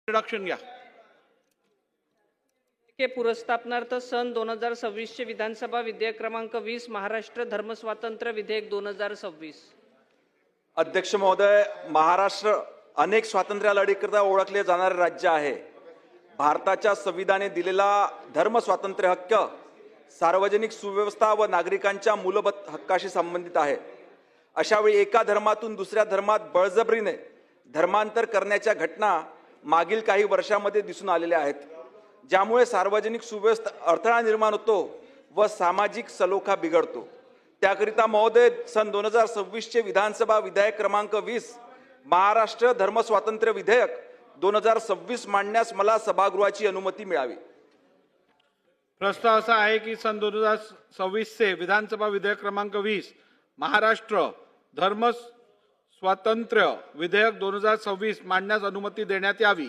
Introduction घ्या. के पुरस्तापनार्थ सन 2026 चे विधानसभा विधेयक क्रमांक 20 महाराष्ट्र धर्मस्वातंत्र्य विधेयक 2026. अध्यक्ष महोदय, महाराष्ट्र अनेक स्वातंत्र्य लढीकरता ओळखले जाणारे राज्य आहे. भारताच्या संविधानाने दिलेला धर्म स्वातंत्र्य हक्क सार्वजनिक सुव्यवस्था व नागरिकांच्या मूलभूत हक्काशी संबंधित आहे. अशा वेळी एका धर्मातून दुसऱ्या धर्मात बळजबरीने धर्मांतर करण्याच्या घटना मागील काही वर्षांमध्ये दिसून आलेल्या आहेत, ज्यामुळे सार्वजनिक सुव्यवस्था अडथळा निर्माण होतो व सामाजिक सलोखा बिघडतो. त्याकरिता महोदय, सन 2026 चे विधानसभा विधेयक क्रमांक 20 महाराष्ट्र धर्मस्वातंत्र्य विधेयक 2026 मांडण्यास मला सभागृहाची अनुमती मिळावी. प्रस्ताव असा आहे की सन 2026 चे विधानसभा विधेयक क्रमांक 20 महाराष्ट्र धर्म स्वातंत्र्य विधेयक 2026 मांडण्यास अनुमती देण्यात यावी.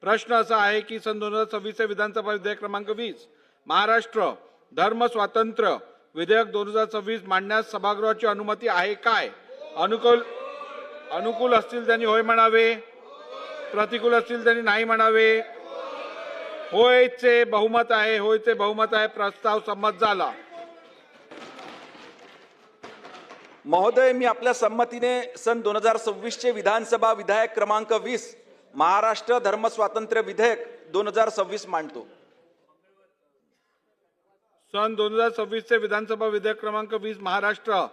प्रश्न असा आहे की सन 2026 चे विधानसभा विधेयक क्रमांक 20 महाराष्ट्र धर्म स्वातंत्र्य विधेयक 2026 मांडण्यास सभागृहाची अनुमती आहे काय? अनुकूल असतील त्यांनी होय म्हणावे, प्रतिकूल असतील त्यांनी नाही म्हणावे. होयचे बहुमत आहे, होयचे बहुमत आहे. प्रस्ताव संमत झाला. महोदय, मी आपल्या संमतीने सन 2026 चे विधानसभा विधेयक क्रमांक 20 महाराष्ट्र धर्म स्वातंत्र्य विधेयक 2026 मांडतो. सन 2026 चे विधानसभा विधेयक क्रमांक 20 महाराष्ट्र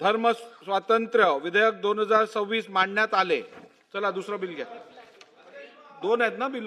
धर्म स्वातंत्र्य विधेयक 2026 मांडण्यात आले. चला दुसरं बिल घ्या. दोन आहेत ना बिल.